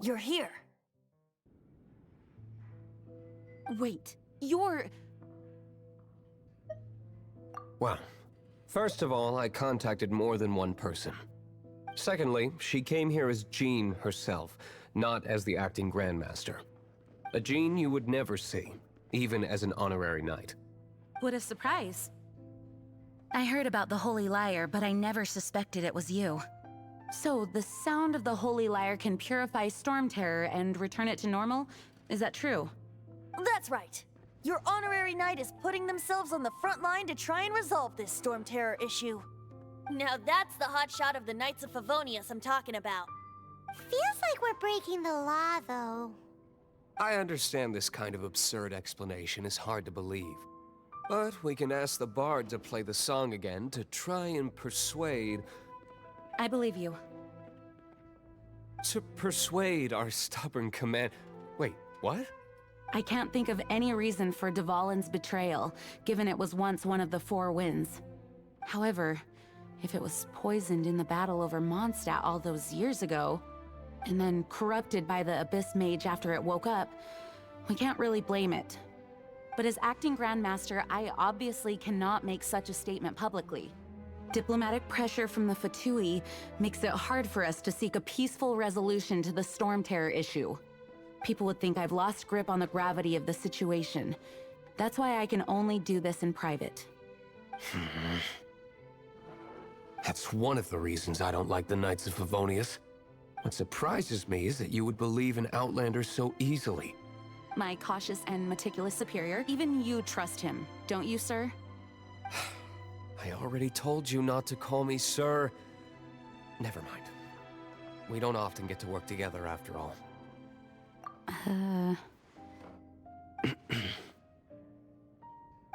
You're here. Wait, you're... Well, first of all, I contacted more than one person. Secondly, she came here as Jean herself, not as the acting Grandmaster. A Jean you would never see, even as an honorary knight. What a surprise. I heard about the Holy Lyre, but I never suspected it was you. So, the sound of the Holy Lyre can purify Storm Terror and return it to normal? Is that true? That's right. Your honorary knight is putting themselves on the front line to try and resolve this Storm Terror issue. Now that's the hotshot of the Knights of Favonius I'm talking about. Feels like we're breaking the law, though. I understand this kind of absurd explanation is hard to believe. But we can ask the bard to play the song again to try and persuade... I believe you. To persuade our stubborn command... Wait, what? I can't think of any reason for Dvalin's betrayal, given it was once one of the Four Winds. However, if it was poisoned in the battle over Mondstadt all those years ago, and then corrupted by the Abyss Mage after it woke up, we can't really blame it. But as acting Grandmaster, I obviously cannot make such a statement publicly. Diplomatic pressure from the Fatui makes it hard for us to seek a peaceful resolution to the Storm Terror issue. People would think I've lost grip on the gravity of the situation. That's why I can only do this in private. That's one of the reasons I don't like the Knights of Favonius. What surprises me is that you would believe in Outlanders so easily. My cautious and meticulous superior, even you trust him, don't you, sir? I already told you not to call me sir. Never mind. We don't often get to work together after all.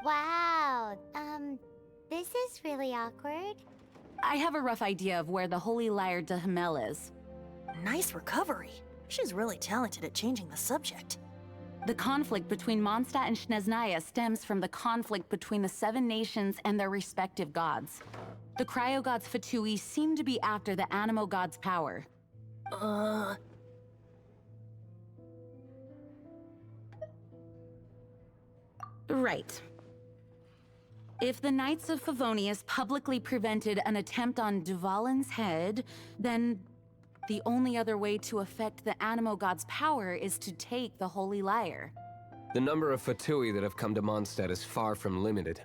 Wow, this is really awkward. I have a rough idea of where the Holy Lyre de Himmel is. Nice recovery. She's really talented at changing the subject. The conflict between Mondstadt and Snezhnaya stems from the conflict between the Seven Nations and their respective gods. The Cryo-Gods Fatui seem to be after the Animo God's power. Right. If the Knights of Favonius publicly prevented an attempt on Dvalin's head, then the only other way to affect the Animo God's power is to take the Holy Lyre. The number of Fatui that have come to Mondstadt is far from limited.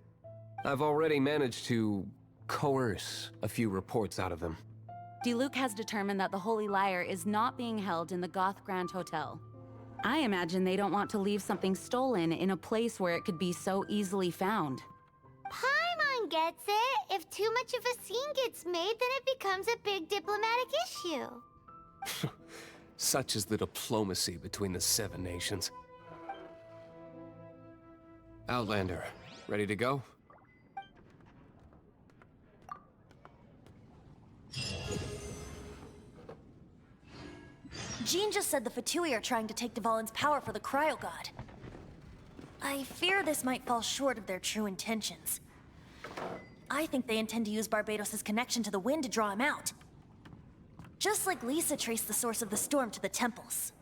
I've already managed to coerce a few reports out of them. Diluc has determined that the Holy Lyre is not being held in the Goth Grand Hotel. I imagine they don't want to leave something stolen in a place where it could be so easily found. Paimon gets it. If too much of a scene gets made, then it becomes a big diplomatic issue. Such is the diplomacy between the Seven Nations. Outlander, ready to go? Jean just said the Fatui are trying to take Dvalin's power for the Cryo God. I fear this might fall short of their true intentions. I think they intend to use Barbados' connection to the wind to draw him out. Just like Lisa traced the source of the storm to the temples.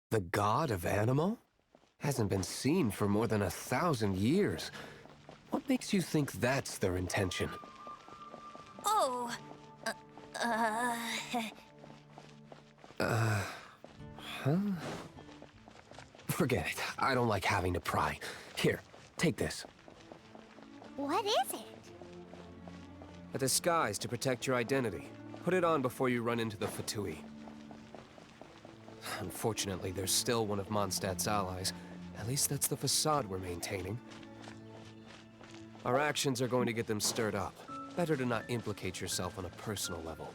The god of Animo? Hasn't been seen for more than 1,000 years. What makes you think that's their intention? Oh, Forget it. I don't like having to pry. Here, take this. What is it? A disguise to protect your identity. Put it on before you run into the Fatui. Unfortunately, there's still one of Mondstadt's allies. At least that's the facade we're maintaining. Our actions are going to get them stirred up. Better to not implicate yourself on a personal level.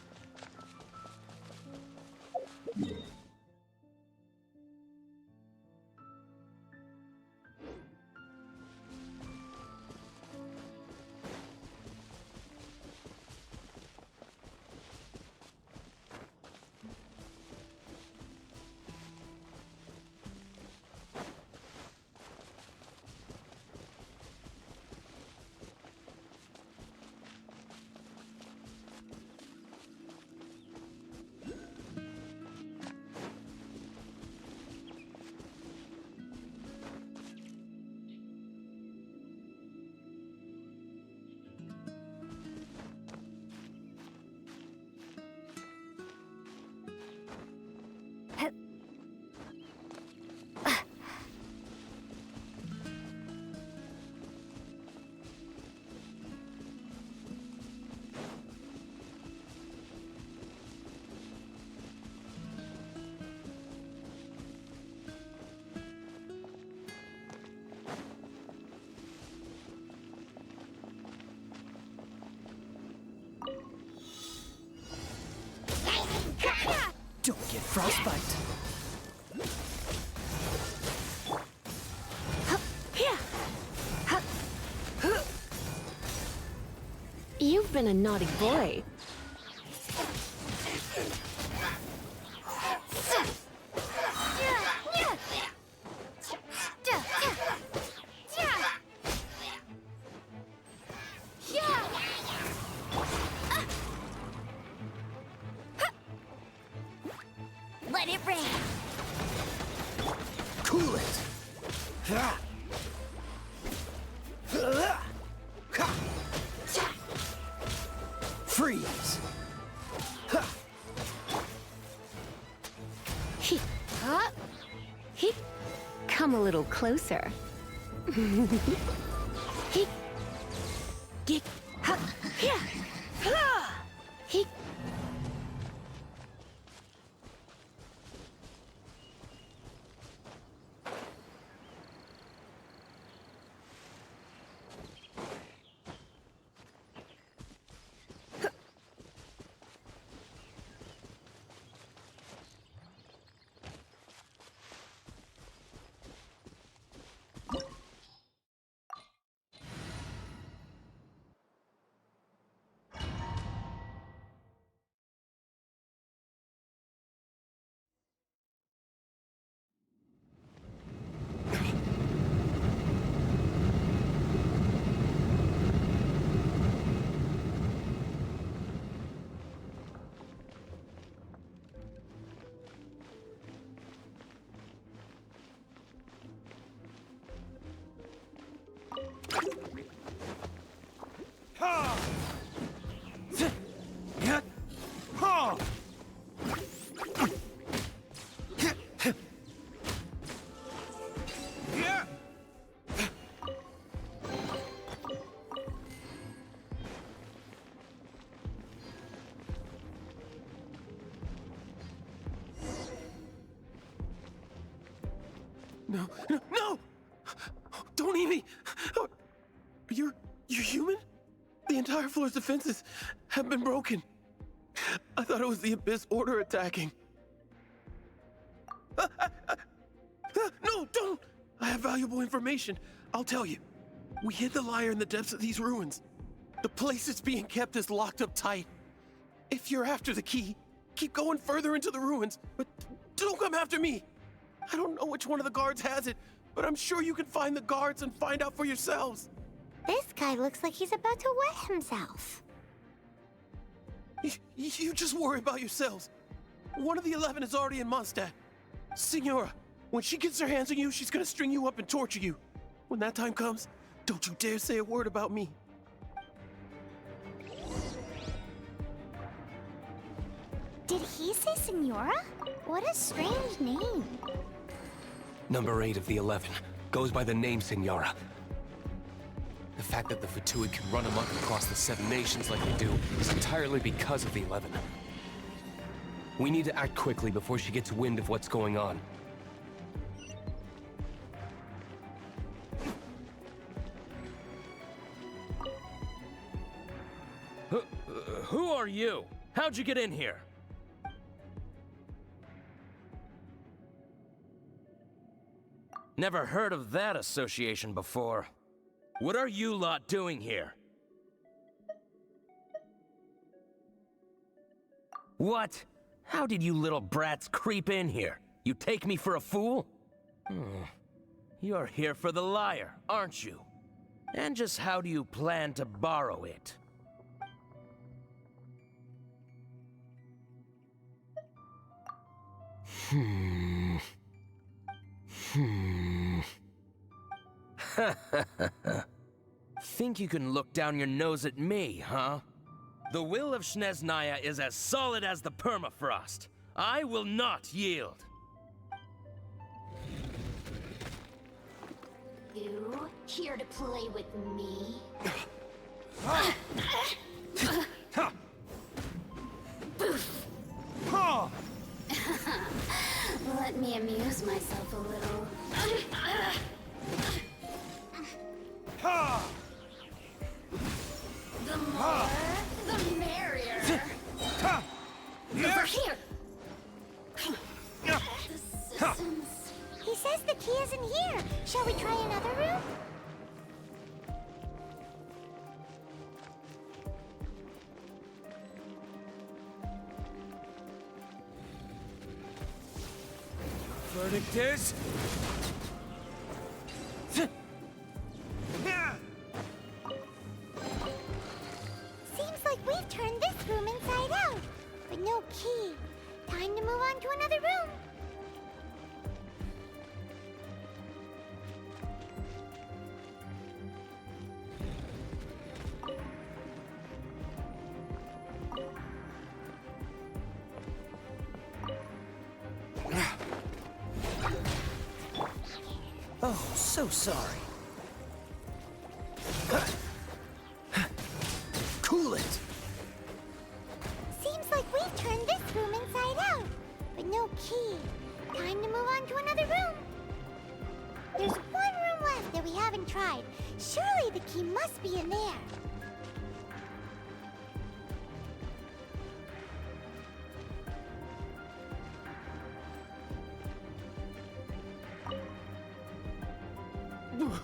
Don't get frostbite. You've been a naughty boy. Let it rain. Cool it. Freeze. Come a little closer. No, no, no! Don't eat me! You're human? The entire floor's defenses have been broken. I thought it was the Abyss Order attacking. No, don't! I have valuable information. I'll tell you. We hid the lyre in the depths of these ruins. The place it's being kept is locked up tight. If you're after the key, keep going further into the ruins, but don't come after me. I don't know which one of the guards has it, but I'm sure you can find the guards and find out for yourselves. This guy looks like he's about to wet himself. You just worry about yourselves. One of the 11 is already in Mondstadt. Signora, when she gets her hands on you, she's gonna string you up and torture you. When that time comes, don't you dare say a word about me. Did he say Senora? What a strange name. Number 8 of the 11 goes by the name Signora. The fact that the F2P can run amok across the 7 nations like they do is entirely because of the 11. We need to act quickly before she gets wind of what's going on. Who are you? How'd you get in here? Never heard of that association before. What are you lot doing here? What? How did you little brats creep in here? You take me for a fool? You're here for the lyre, aren't you? And just how do you plan to borrow it? Think you can look down your nose at me, huh? The will of Snezhnaya is as solid as the permafrost. I will not yield. You here to play with me? Let me amuse myself a little. The more, the merrier. Over here. says the key isn't here. Shall we try another room? Verdict is... Seems like we've turned this room inside out, but no key. Time to move on to another room. Oh, so sorry. Cool it! Seems like we've turned this room inside out, but no key. Time to move on to another room. There's one room left that we haven't tried. Surely the key must be in there.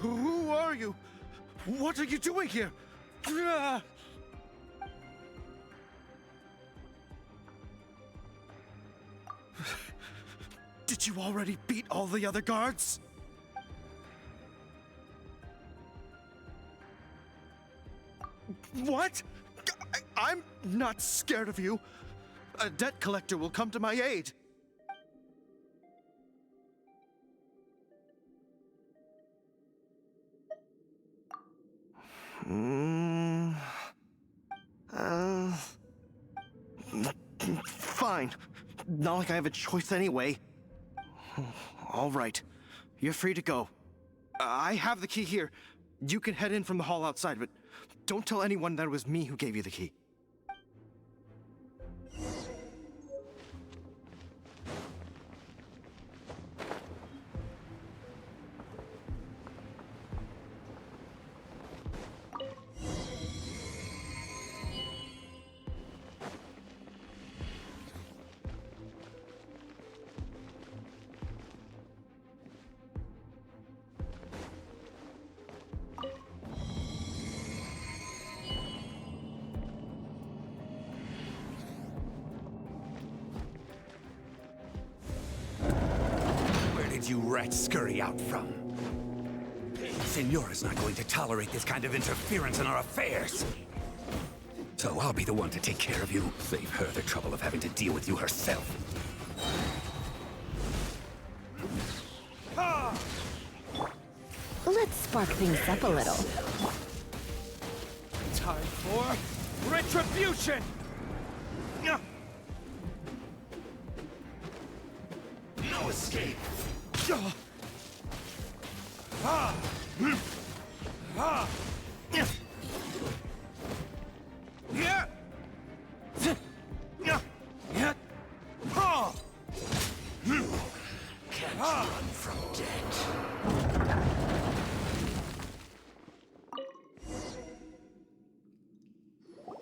Who are you? What are you doing here? Did you already beat all the other guards? What? I'm not scared of you. A debt collector will come to my aid. Fine. Not like I have a choice anyway. All right. You're free to go. I have the key here. You can head in from the hall outside, but don't tell anyone that it was me who gave you the key. You rats scurry out from? Senora's not going to tolerate this kind of interference in our affairs. So I'll be the one to take care of you. Save her the trouble of having to deal with you herself. Let's spark things up a little. Time for retribution! No escape! Can't run from death.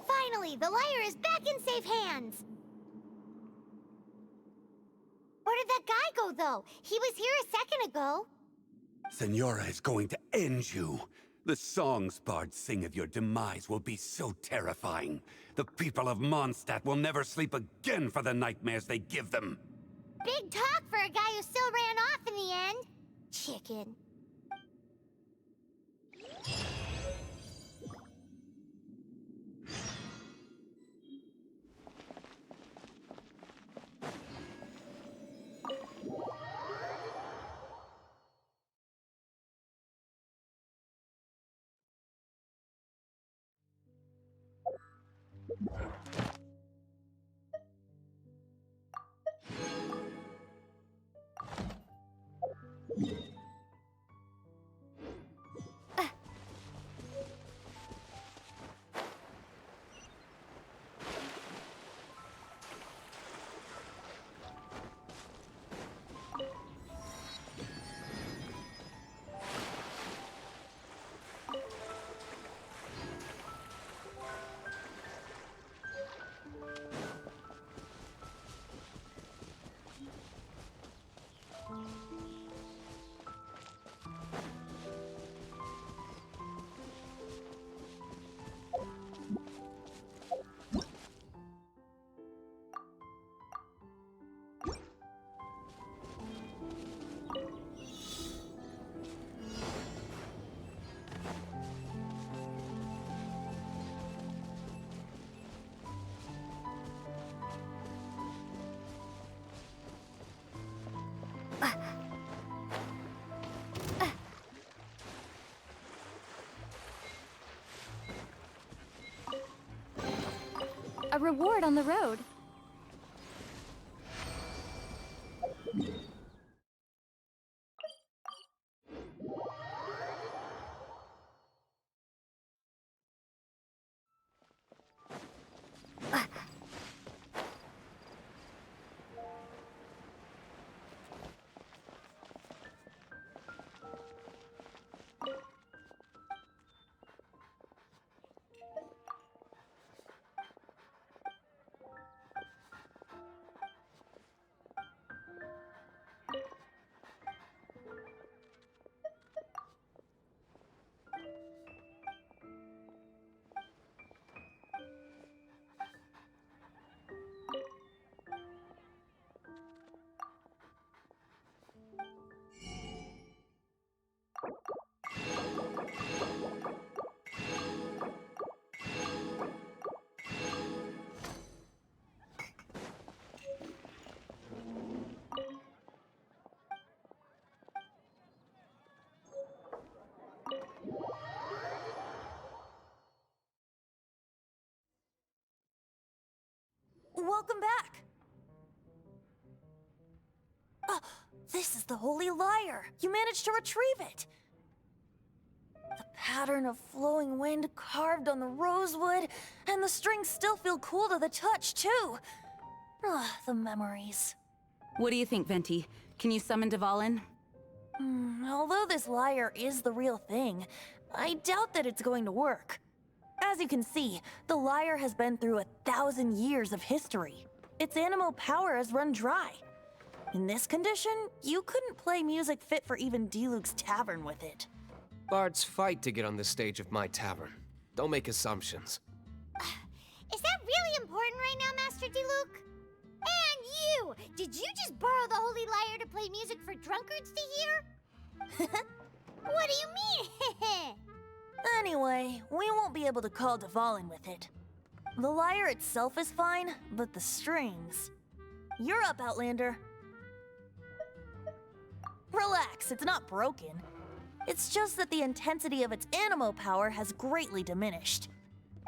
Finally, the liar is back in safe hands. Where did that guy go, though? He was here a second ago. Senora is going to end you. The songs bards sing of your demise will be so terrifying. The people of Mondstadt will never sleep again for the nightmares they give them. Big talk for a guy who still ran off in the end. Chicken. reward on the road. Welcome back! This is the Holy Lyre! You managed to retrieve it! The pattern of flowing wind carved on the rosewood, and the strings still feel cool to the touch, too! The memories. What do you think, Venti? Can you summon Dvalin? Although this lyre is the real thing, I doubt that it's going to work. As you can see, the lyre has been through 1,000 years of history. Its animal power has run dry. In this condition, you couldn't play music fit for even D-Luke's tavern with it. Bards fight to get on the stage of my tavern. Don't make assumptions. Is that really important right now, Master D-Luke? And you! Did you just borrow the Holy Lyre to play music for drunkards to hear? What do you mean? Anyway, we won't be able to call Dvalin with it. The lyre itself is fine, but the strings... You're up, Outlander. Relax, it's not broken. It's just that the intensity of its animo power has greatly diminished.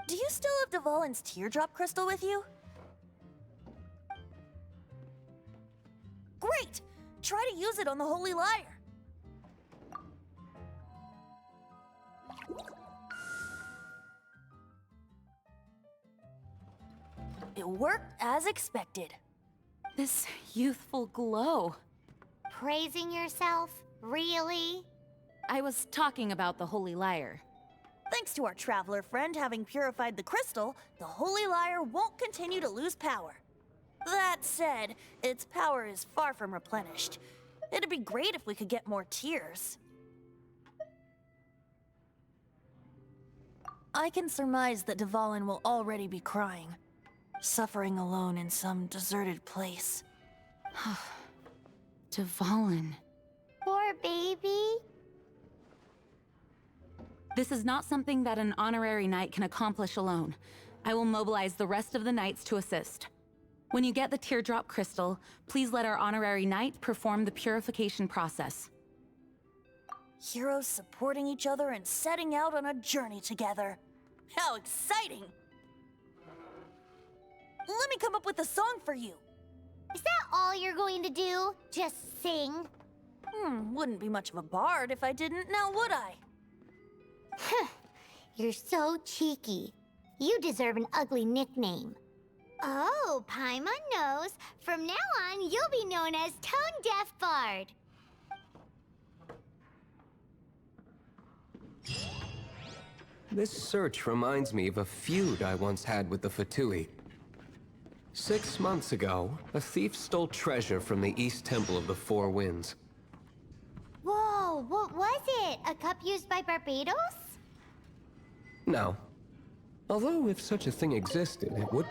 Do you still have Dvalin's teardrop crystal with you? Great! Try to use it on the Holy Lyre. It worked as expected. This youthful glow. Praising yourself? Really? I was talking about the Holy Lyre. Thanks to our traveler friend having purified the crystal, the Holy Lyre won't continue to lose power. That said, its power is far from replenished. It'd be great if we could get more tears. I can surmise that Dvalin will already be crying, suffering alone in some deserted place. Dvalin. Poor baby. This is not something that an honorary knight can accomplish alone. I will mobilize the rest of the knights to assist. When you get the teardrop crystal, please let our honorary knight perform the purification process. Heroes supporting each other and setting out on a journey together. How exciting! Let me come up with a song for you. Is that all you're going to do? Just sing? Wouldn't be much of a bard if I didn't, now would I? You're so cheeky. You deserve an ugly nickname. Oh, Paimon knows. From now on, you'll be known as Tone Deaf Bard. This search reminds me of a feud I once had with the F2P. 6 months ago, a thief stole treasure from the East Temple of the Four Winds. Whoa, what was it? A cup used by Barbados? No. Although if such a thing existed, it would...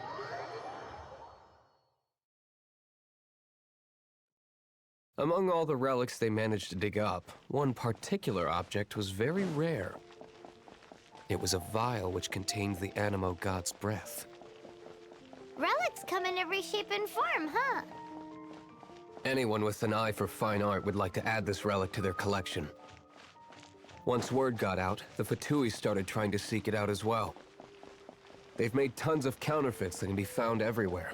Among all the relics they managed to dig up, one particular object was very rare. It was a vial which contained the Animo God's breath. Relics come in every shape and form, huh? Anyone with an eye for fine art would like to add this relic to their collection. Once word got out, the F2P started trying to seek it out as well. They've made tons of counterfeits that can be found everywhere.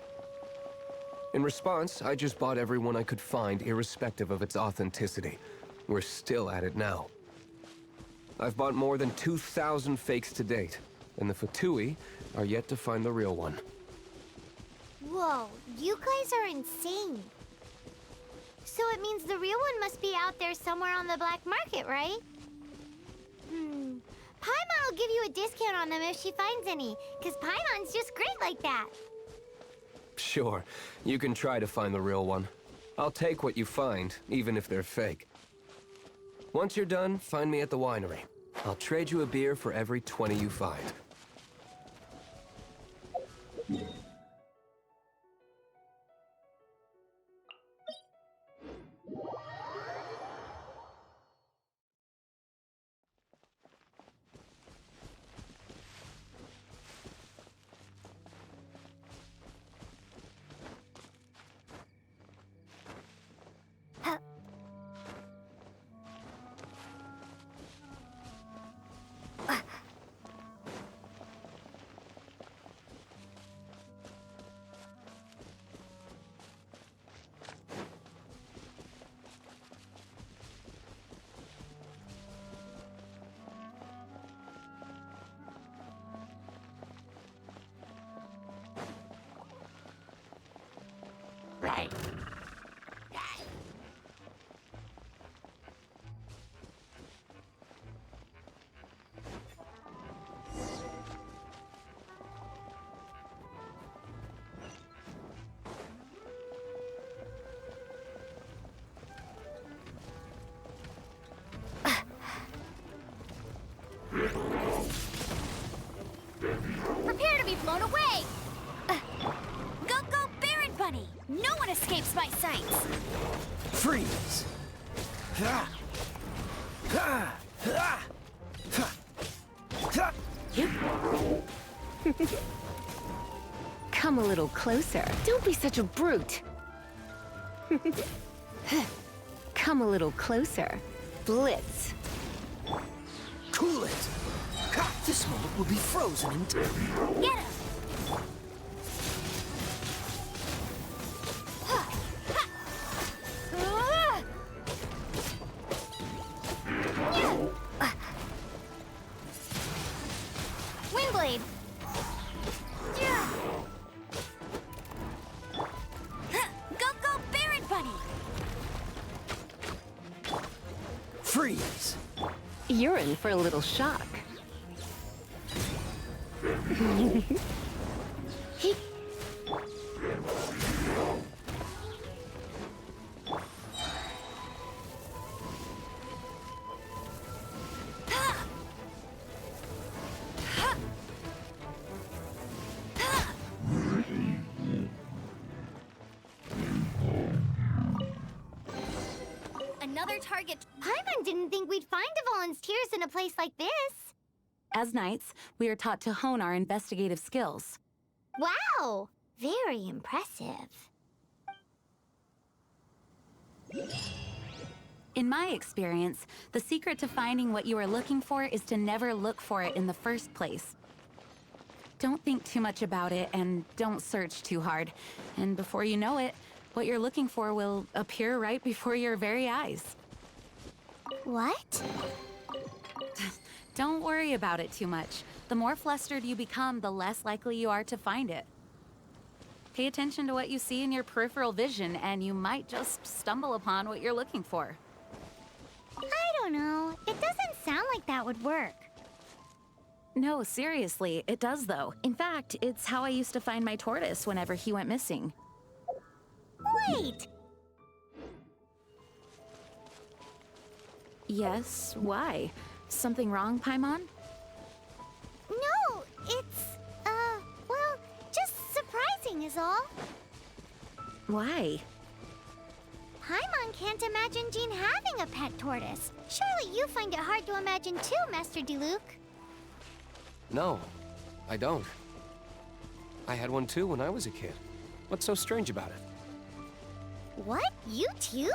In response, I just bought everyone I could find, irrespective of its authenticity. We're still at it now. I've bought more than 2,000 fakes to date, and the F2P are yet to find the real one. Whoa, you guys are insane. So it means the real one must be out there somewhere on the black market, right? Paimon will give you a discount on them if she finds any, because Paimon's just great like that. Sure, you can try to find the real one. I'll take what you find, even if they're fake. Once you're done, find me at the winery. I'll trade you a beer for every 20 you find. Prepare to be blown away! Go, go, Baron Bunny! No one escapes my sights! Freeze! Come a little closer. Don't be such a brute. Come a little closer. Blitz. Cool it! Ha! This moment will be frozen in time. Get him! Windblade! Go, go, Baron Bunny! Freeze! You're in for a little shock. Another target. Paimon didn't think we'd find Devolin's tears in a place like this. As knights, we are taught to hone our investigative skills. Wow! Very impressive. In my experience, the secret to finding what you are looking for is to never look for it in the first place. Don't think too much about it and don't search too hard. And before you know it, what you're looking for will appear right before your very eyes. What? Don't worry about it too much. The more flustered you become, the less likely you are to find it. Pay attention to what you see in your peripheral vision, and you might just stumble upon what you're looking for. I don't know. It doesn't sound like that would work. No, seriously, it does though. In fact, it's how I used to find my tortoise whenever he went missing. Wait! Yes, why? Something wrong, Paimon? No, it's, well, just surprising is all. Why? Paimon can't imagine Jean having a pet tortoise. Surely you find it hard to imagine too, Master Diluc. No, I don't. I had one too when I was a kid. What's so strange about it? What? You too?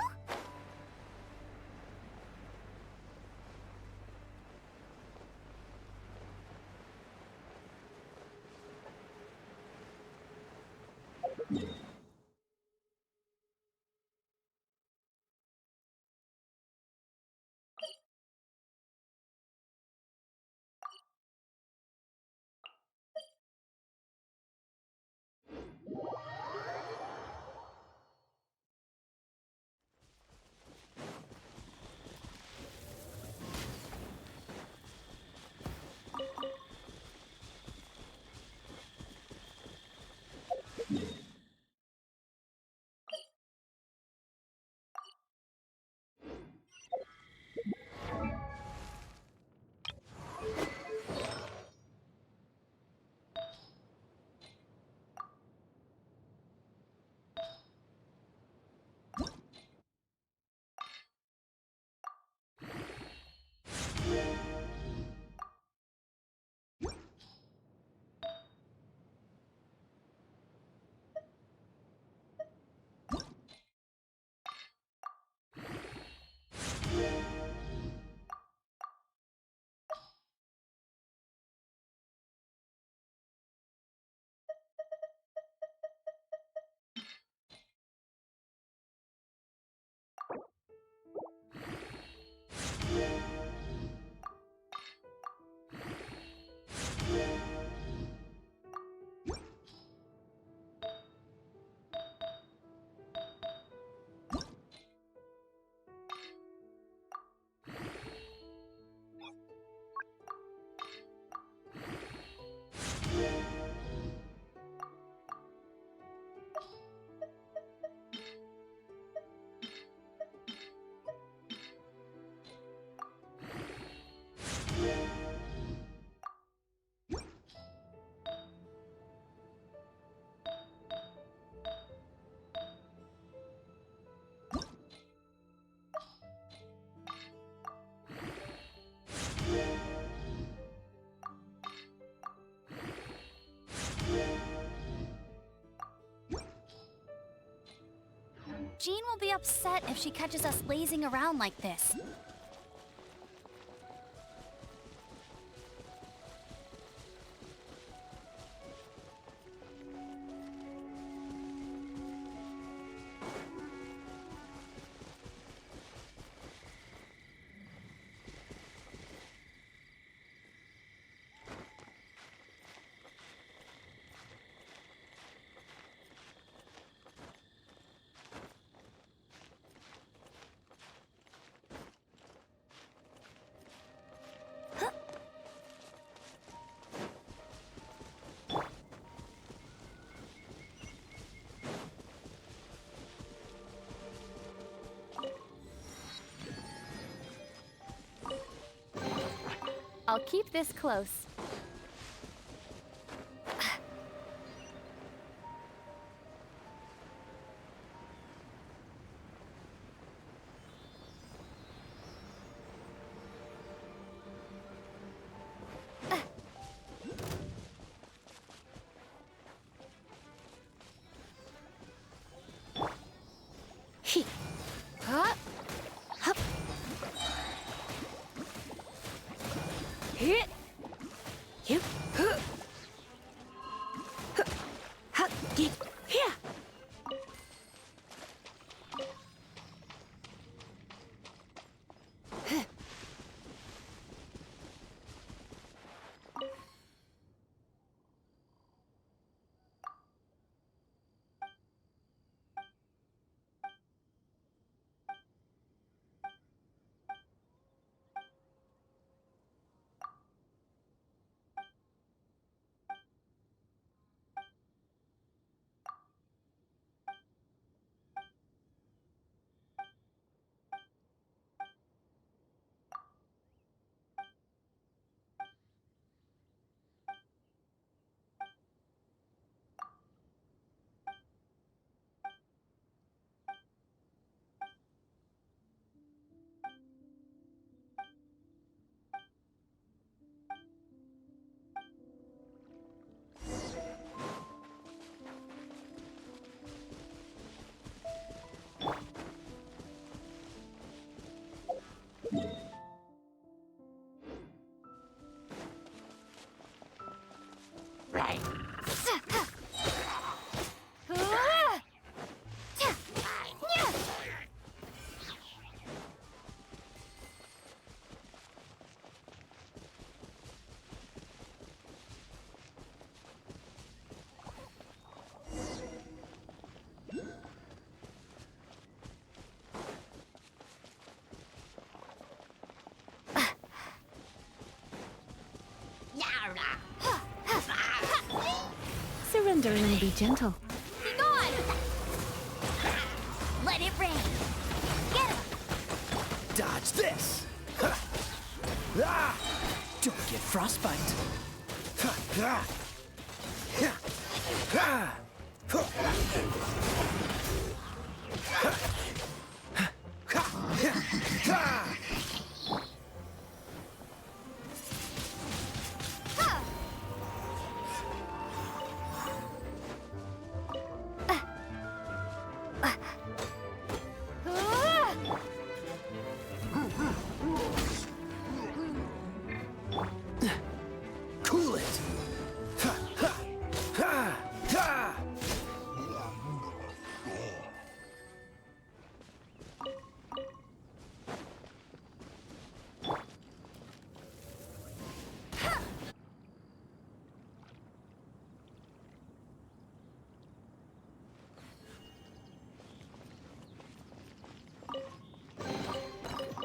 Jean will be upset if she catches us lazing around like this. I'll keep this close. Surrender and be gentle. Be gone! Let it rain. Get him! Dodge this! Ha! Ah! Don't get frostbite. Ha! Ah! Ha! Ah! Ha! Ha! Ha! Ha! Cool it! Ha! Ha! Ha! Ha!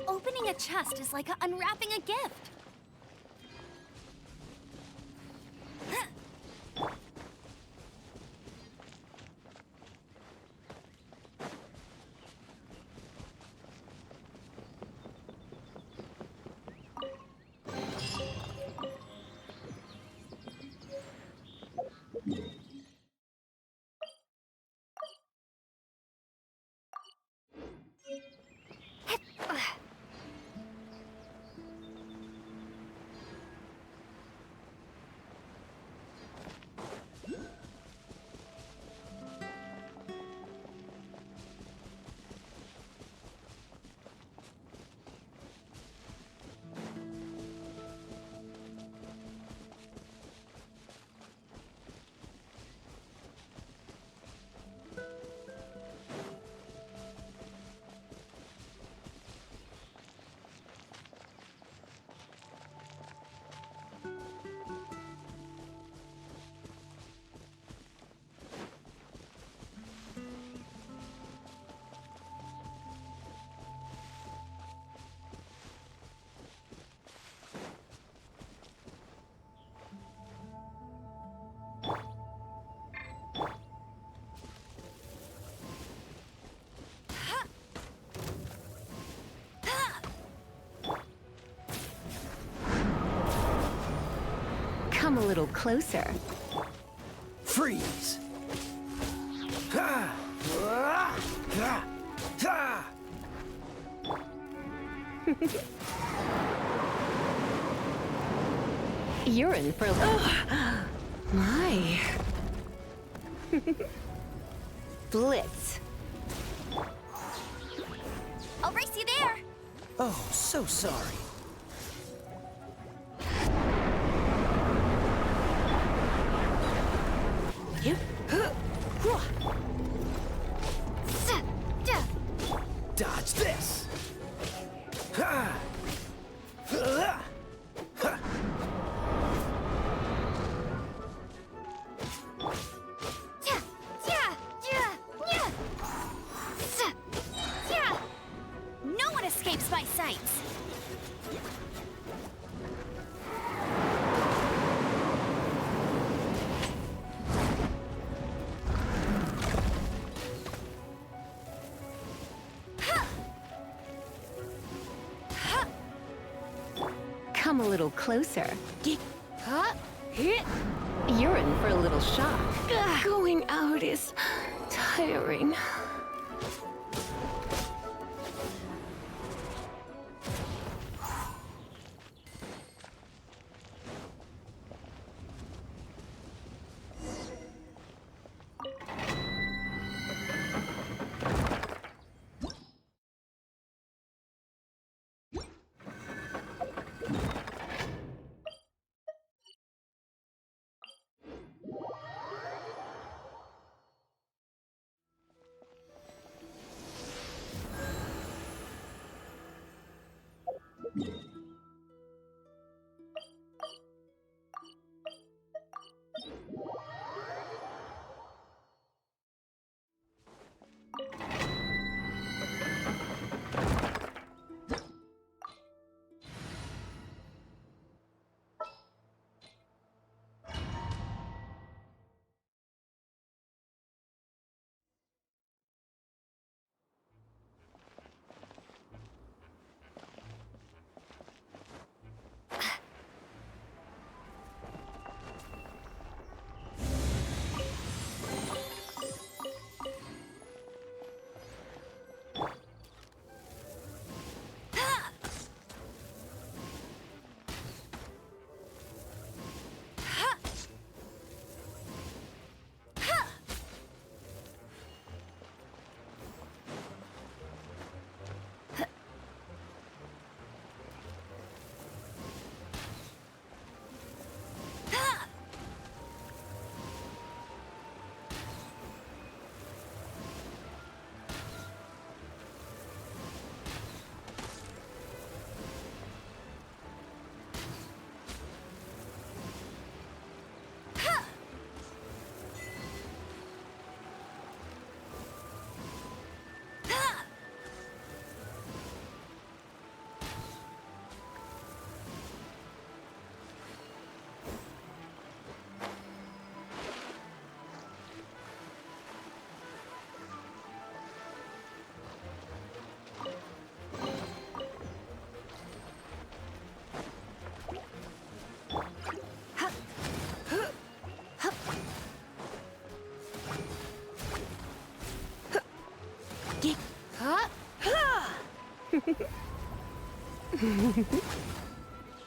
Opening a chest is like unwrapping a gift. a little closer. Freeze! Ha! Ah! Ha! Ha! You're in for my. Blitz. I'll race you there! Oh, so sorry. Dodge this! Ha! Ha! Ha! No one escapes my sights! Come a little closer. You're in for a little shock. Going out is tiring.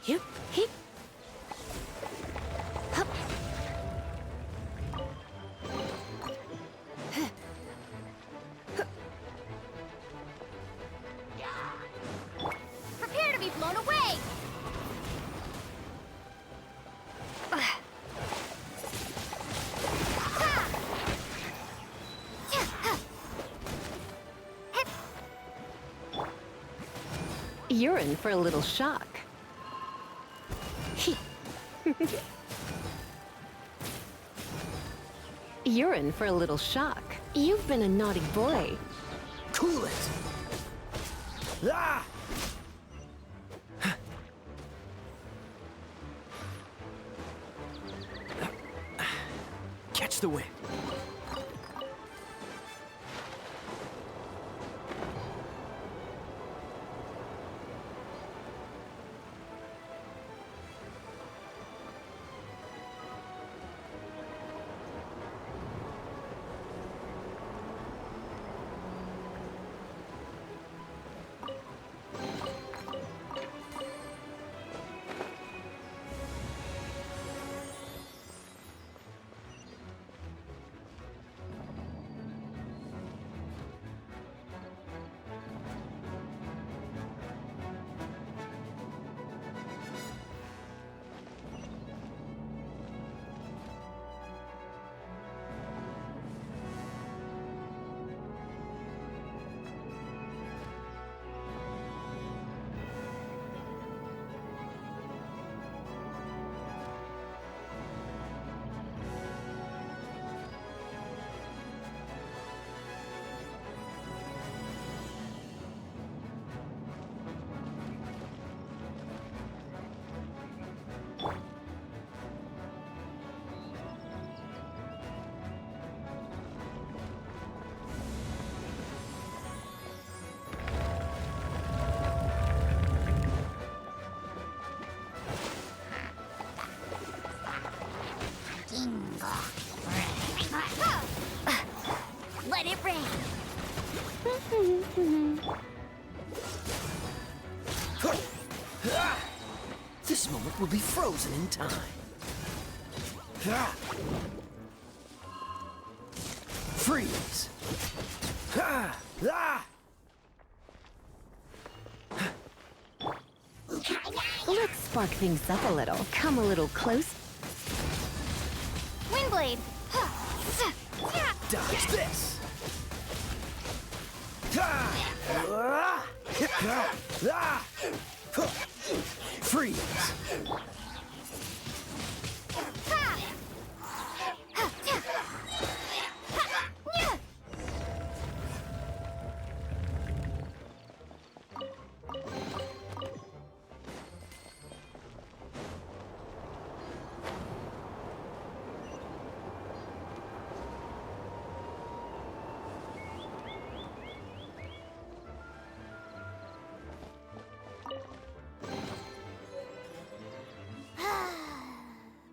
Yep. Hip. Hup. Prepare to be blown away! You're in for a little shock. You're in for a little shock. You've been a naughty boy. Cool it! Ah! Catch the wind. This moment will be frozen in time. Freeze! Let's spark things up a little. Come a little close. Windblade! Dodge this! Freeze!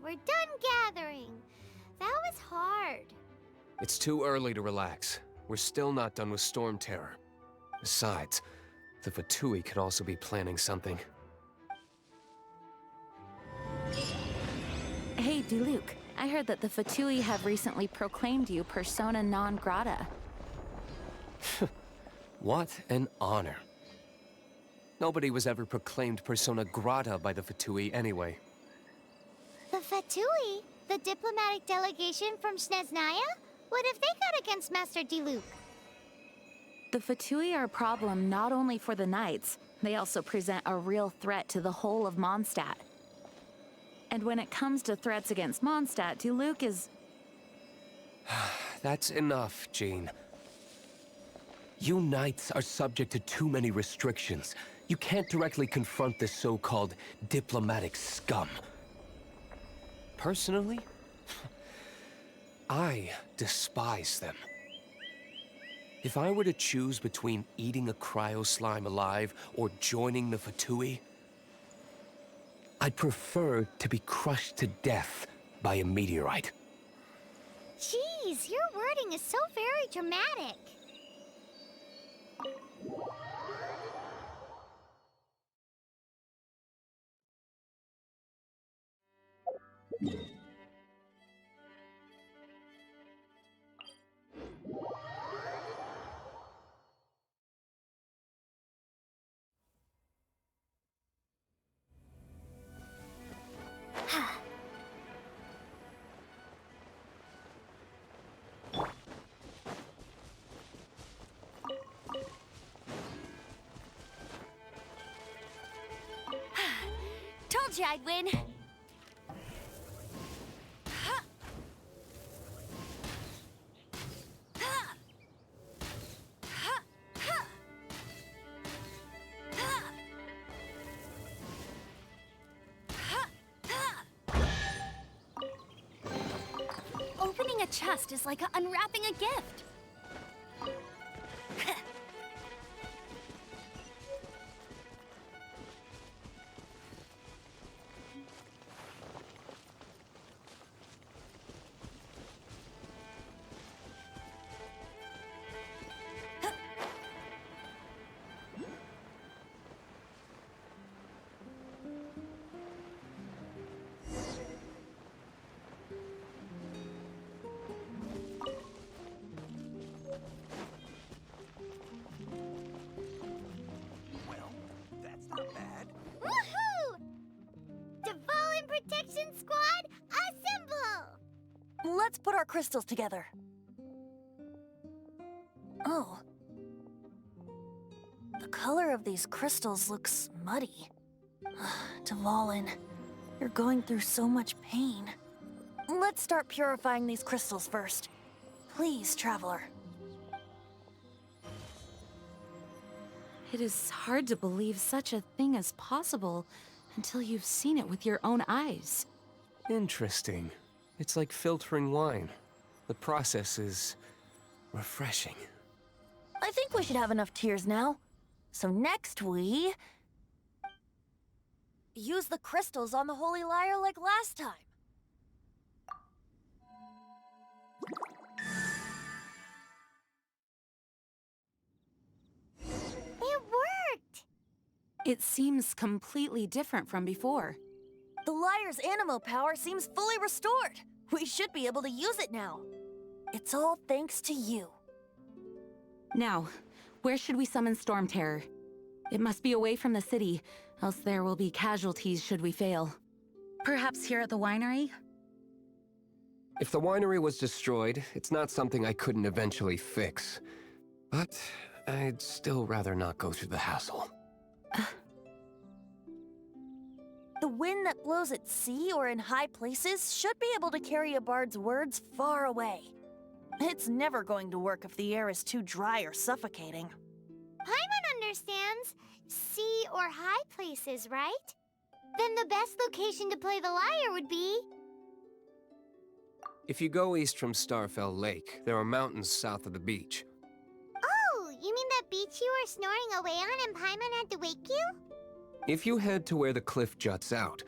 We're done gathering. That was hard. It's too early to relax. We're still not done with Storm Terror. Besides, the F2P could also be planning something. Hey, Diluc. I heard that the F2P have recently proclaimed you persona non grata. What an honor. Nobody was ever proclaimed persona grata by the F2P anyway. The F2P? The diplomatic delegation from Snezhnaya? What have they got against Master Diluc? The F2P are a problem not only for the Knights, they also present a real threat to the whole of Mondstadt. And when it comes to threats against Mondstadt, Diluc is... That's enough, Jean. You Knights are subject to too many restrictions. You can't directly confront this so-called diplomatic scum. Personally, I despise them. If I were to choose between eating a cryo slime alive or joining the F2P, I'd prefer to be crushed to death by a meteorite. Jeez, your wording is so very dramatic. Told you I'd win. Opening a chest is like unwrapping a gift. Woohoo! Dvalin Protection Squad, assemble! Let's put our crystals together. Oh. The color of these crystals looks muddy. Dvalin, you're going through so much pain. Let's start purifying these crystals first. Please, Traveler. It is hard to believe such a thing is possible until you've seen it with your own eyes. Interesting. It's like filtering wine. The process is refreshing. I think we should have enough tears now. So next we... use the crystals on the Holy Lyre like last time. It worked! It seems completely different from before. The Liar's animo power seems fully restored. We should be able to use it now. It's all thanks to you. Now, where should we summon Storm Terror? It must be away from the city, else there will be casualties should we fail. Perhaps here at the winery? If the winery was destroyed, it's not something I couldn't eventually fix. But I'd still rather not go through the hassle. The wind that blows at sea or in high places should be able to carry a bard's words far away. It's never going to work if the air is too dry or suffocating. Paimon understands sea or high places, right? Then the best location to play the lyre would be... If you go east from Starfell Lake, there are mountains south of the beach. Oh, you mean that beach you were snoring away on and Paimon had to wake you? If you head to where the cliff juts out,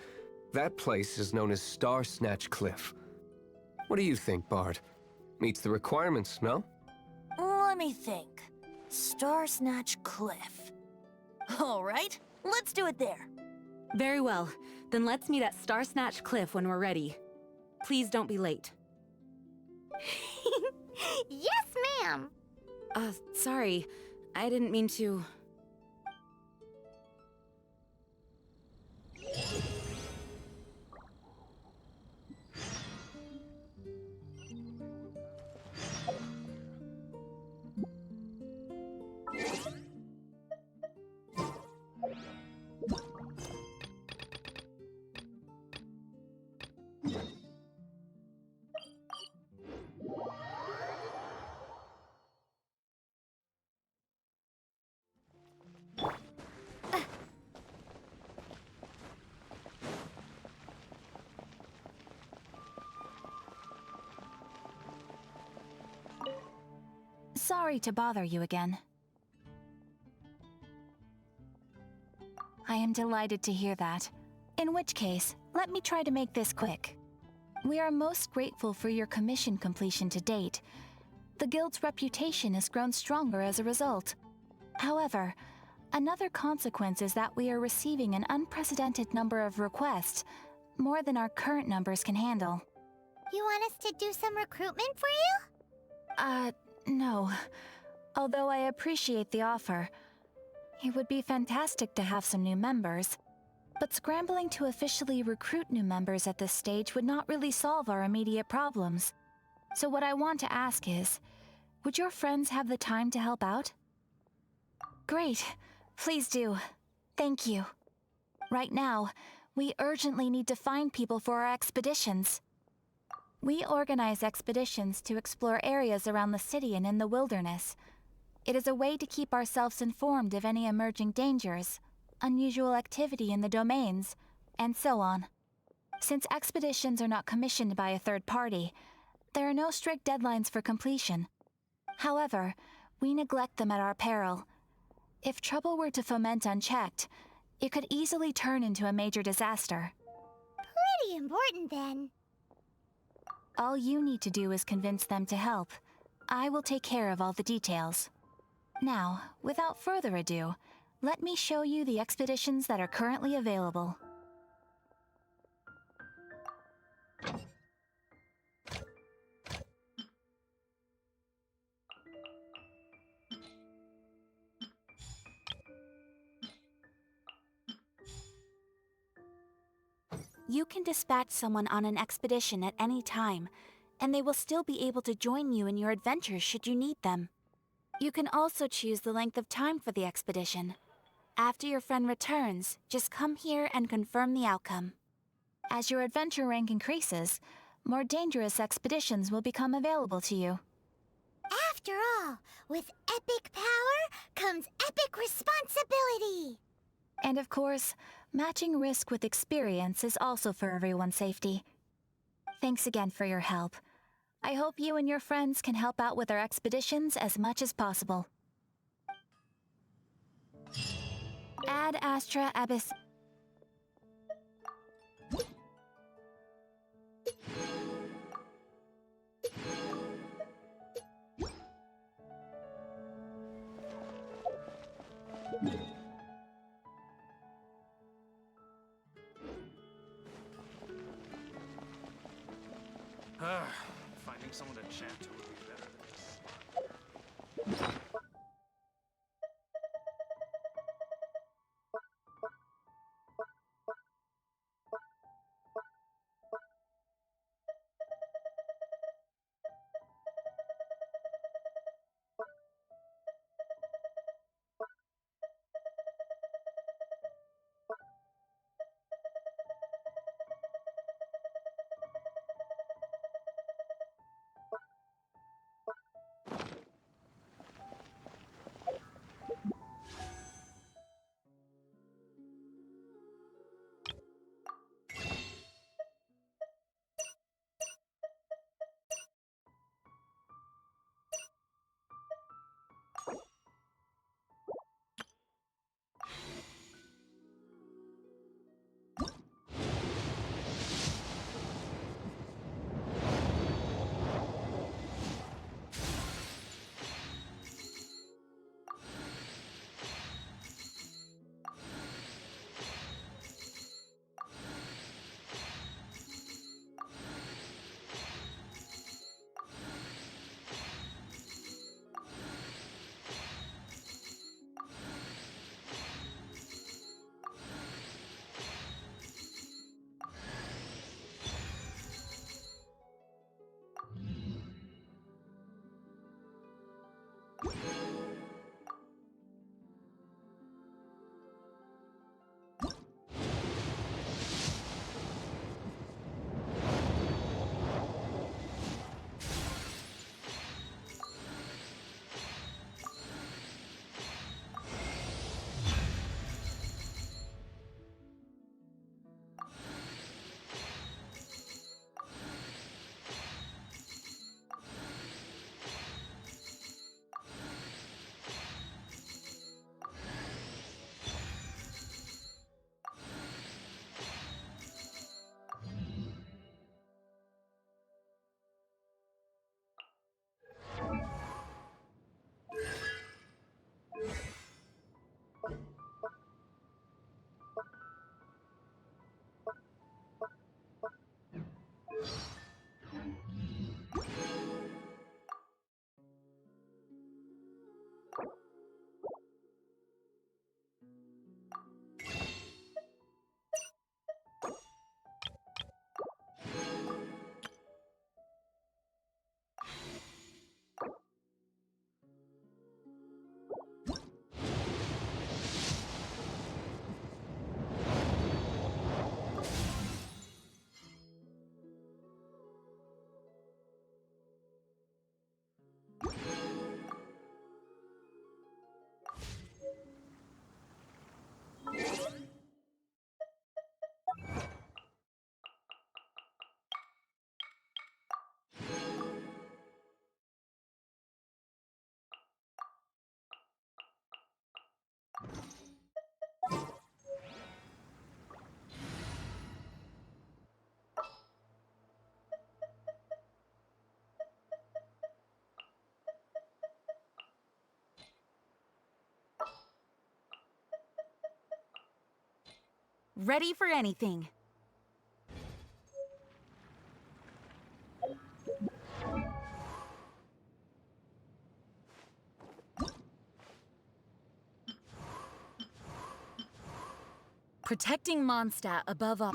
that place is known as Star Snatch Cliff. What do you think, Bard? Meets the requirements, no? Let me think. Star Snatch Cliff. All right, let's do it there. Very well. Then let's meet at Star Snatch Cliff when we're ready. Please don't be late. Yes, ma'am! Sorry. I didn't mean to... Sorry to bother you again. I am delighted to hear that. In which case, let me try to make this quick. We are most grateful for your commission completion to date. The Guild's reputation has grown stronger as a result. However, another consequence is that we are receiving an unprecedented number of requests, more than our current numbers can handle. You want us to do some recruitment for you? No. Although I appreciate the offer. It would be fantastic to have some new members. But scrambling to officially recruit new members at this stage would not really solve our immediate problems. So what I want to ask is, would your friends have the time to help out? Great. Please do. Thank you. Right now, we urgently need to find people for our expeditions. We organize expeditions to explore areas around the city and in the wilderness. It is a way to keep ourselves informed of any emerging dangers, unusual activity in the domains, and so on. Since expeditions are not commissioned by a third party, there are no strict deadlines for completion. However, we neglect them at our peril. If trouble were to foment unchecked, it could easily turn into a major disaster. Pretty important then. All you need to do is convince them to help. I will take care of all the details. Now, without further ado, let me show you the expeditions that are currently available. You can dispatch someone on an expedition at any time, and they will still be able to join you in your adventures should you need them. You can also choose the length of time for the expedition. After your friend returns, just come here and confirm the outcome. As your adventure rank increases, more dangerous expeditions will become available to you. After all, with epic power comes epic responsibility! And of course, matching risk with experience is also for everyone's safety. Thanks again for your help. I hope you and your friends can help out with our expeditions as much as possible. Ad Astra Abyss. Finding someone to chat to would be better than this. Ready for anything. Protecting Mondstadt above all.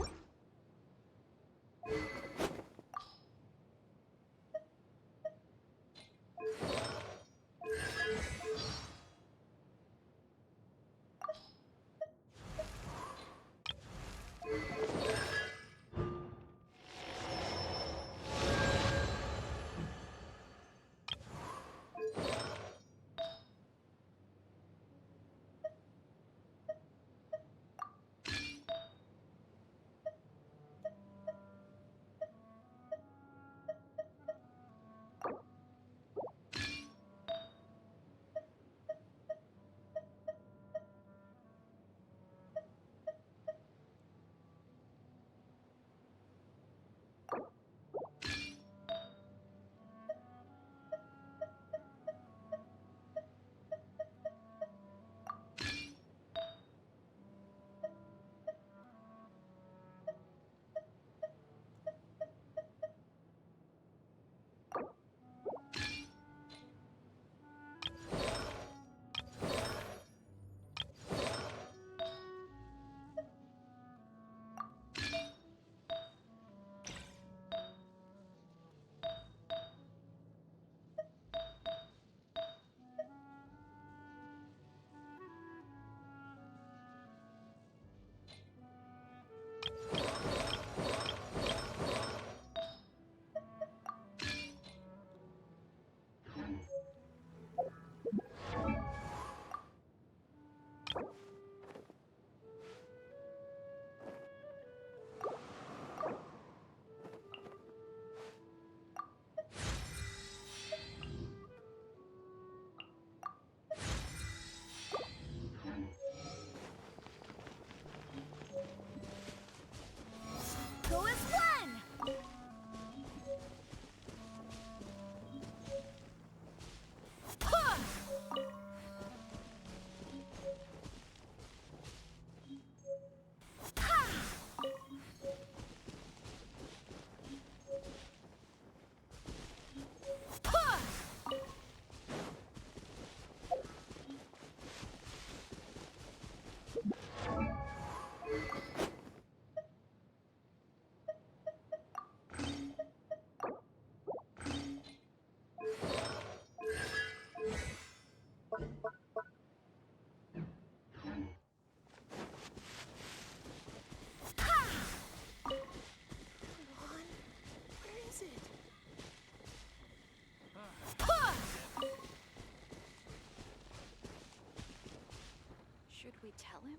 we tell him?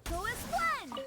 Go as one!